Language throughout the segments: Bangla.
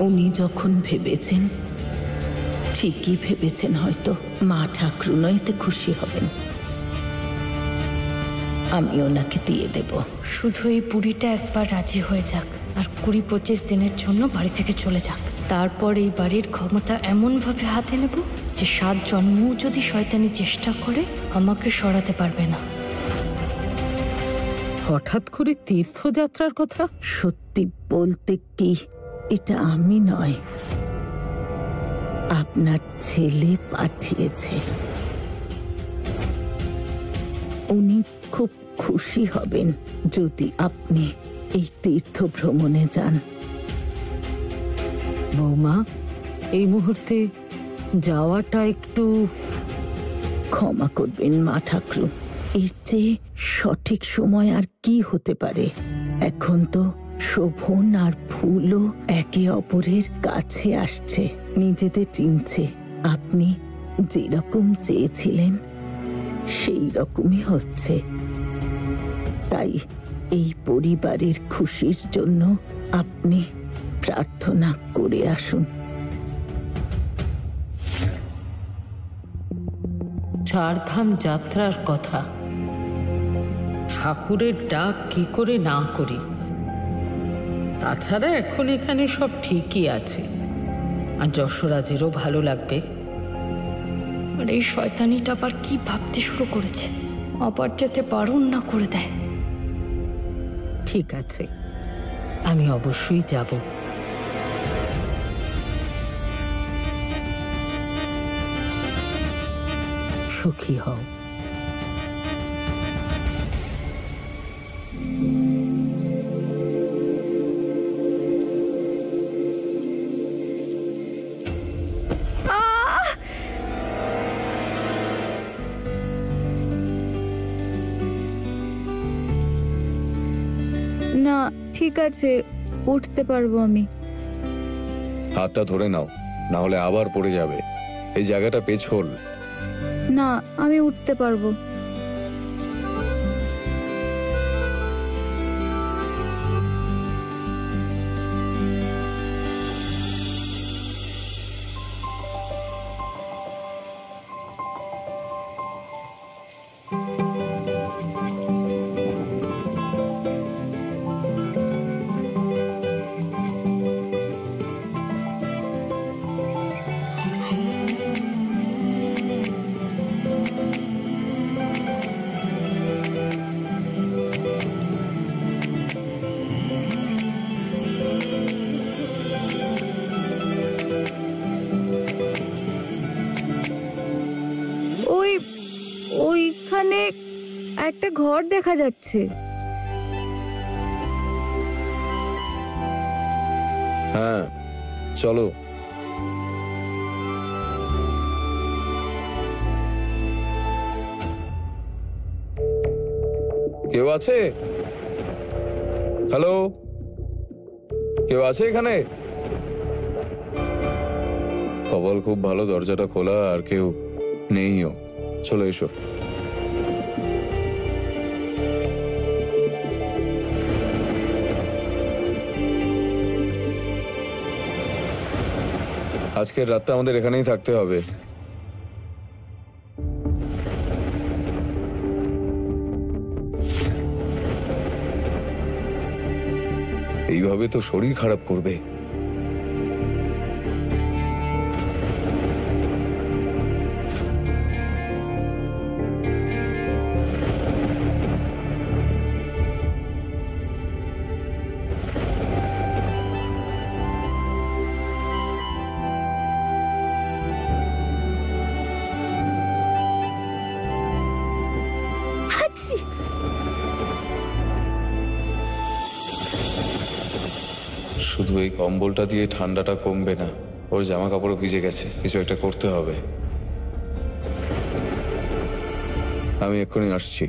উনি যখন ভেবেছেন, ঠিকই ভেবেছেন। হয়তো মা ঠাকুরুনও এতে খুশি হবেন। আমি ওনাকে দিয়ে দেব। শুধু এই বুড়িটা একবার রাজি হয়ে যাক আর 20-25 দিনের জন্য বাড়ি থেকে চলে যাক। তারপর এই বাড়ির ক্ষমতা এমনভাবে হাতে নেব যে 7 জন্মও যদি শয়তানি চেষ্টা করে আমাকে সরাতে পারবে না। হঠাৎ করে তীর্থযাত্রার কথা? সত্যি বলতে কি, এটা আমি নয়, আপনার ছেলে পাঠিয়েছে। উনি খুব খুশি হবেন যদি আপনি এই তীর্থ ভ্রমণে যান। বৌমা, এই মুহূর্তে যাওয়াটা একটু... ক্ষমা করবেন মা ঠাকুর, এর চেয়ে সঠিক সময় আর কি হতে পারে? এখন তো শোভন আর ফুলও একে অপরের কাছে আসছে, নিজেদের চিনছে। আপনি যেরকম চেয়েছিলেন সেই রকমই হচ্ছে। তাই এই পরিবারের খুশির জন্য আপনি প্রার্থনা করে আসুন। চারধাম যাত্রার কথা, ঠাকুরের ডাক কি করে না করি? তাছাড়া এখন এখানে সব ঠিকই আছে, আর যশোরাজেরও ভালো লাগবে। আর এই শয়তানিটা আবার কি ভাবতে শুরু করেছে, আবার যাতে বারণ না করে দেয়। ঠিক আছে, আমি অবশ্যই যাব। সুখী হও। না, ঠিক আছে, উঠতে পারবো আমি। হাতটা ধরে নাও, না হলে আবার পড়ে যাবে। এই জায়গাটা পেছল। না, আমি উঠতে পারবো। ওইখানে একটা ঘর দেখা যাচ্ছে। হ্যাঁ, চলো। কেউ আছে? হ্যালো, কেউ আছে এখানে? কপাল খুব ভালো, দরজাটা খোলা আর কেউ নেইও। চলো, এসো। আজকের রাতটা আমাদের এখানেই থাকতে হবে। এইভাবে তো শরীর খারাপ করবে। শুধু এই কম্বলটা দিয়ে ঠান্ডাটা কমবে না, ওর জামা কাপড়ও ভিজে গেছে। কিছু একটা করতে হবে। আমি এক্ষুনি আসছি।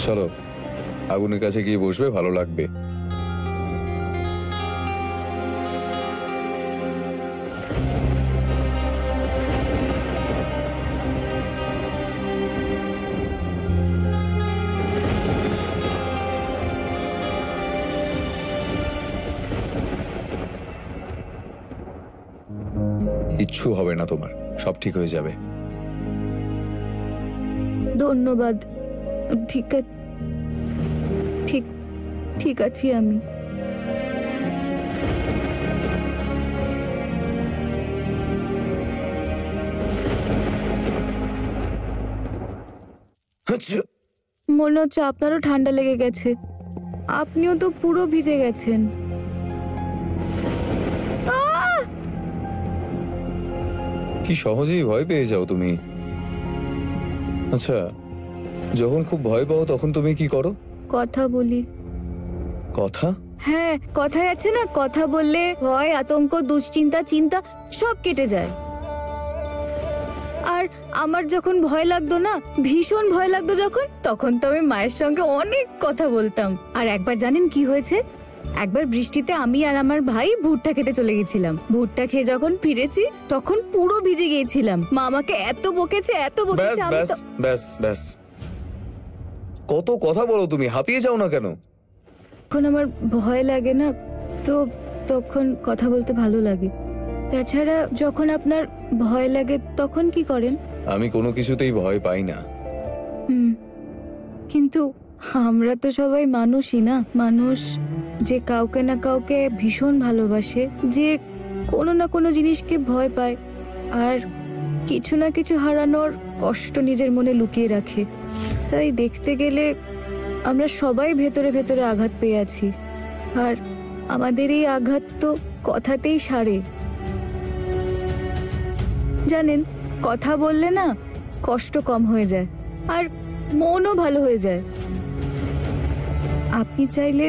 চলো আগুনের কাছে গিয়ে বসবে, ভালো লাগবে। কিচ্ছু হবে না তোমার, সব ঠিক হয়ে যাবে। ধন্যবাদ। ঠিক ঠিক ঠিক আছি আমি। মনে হচ্ছে আপনারও ঠান্ডা লেগে গেছে। আপনিও তো পুরো ভিজে গেছেন। কি সহজেই ভয় পেয়ে যাও তুমি। আচ্ছা, যখন খুব ভয় পাও তখন তুমি কি করো? কথা বলি। কথা? হ্যাঁ, কথায় আছে না, কথা বললে ভয়, আতঙ্ক, দুশ্চিন্তা, চিন্তা সব কেটে যায়। আর আমার যখন ভয় লাগতো না, ভীষণ ভয় লাগতো যখন, তখন তো আমি মায়ের সঙ্গে অনেক কথা বলতাম। আর একবার জানেন কি হয়েছে? একবার বৃষ্টিতে আমি আর আমার ভাই ভুট্টা খেতে চলে গেছিলাম। ভুট্টা খেয়ে যখন ফিরেছি তখন পুরো ভিজে গিয়েছিলাম। মা আমাকে এত বকেছে, এত বকেছে। আমি তো ব্যাস কত কথা বলো তুমি, হাঁপিয়ে যাও না কেন? এখন আমার ভয় লাগে না তো, তখন কথা বলতে ভালো লাগে। তাছাড়া যখন আপনার ভয় লাগে তখন কি করেন? আমি কোনো কিছুতেই ভয় পাই না। কিন্তু আমরা তো সবাই মানুষই না, মানুষ যে কাউকে না কাউকে ভীষণ ভালোবাসে, যে কোনো না কোনো জিনিসকে ভয় পায়, আর কিছু না কিছু হারানোর কষ্ট নিজের মনে লুকিয়ে রাখে। তাই দেখতে গেলে আমরা সবাই ভেতরে ভেতরে আঘাত পেয়ে আছি, আর আমাদের এই আঘাত তো কথাতেই সারে। জানেন, কথা বললে না কষ্ট কম হয়ে যায় আর মনও ভালো হয়ে যায়। আপনি চাইলে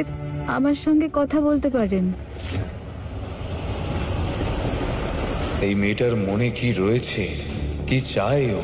আমার সঙ্গে কথা বলতে পারেন। এই মেয়েটার মনে কি রয়েছে, কি চায় ও?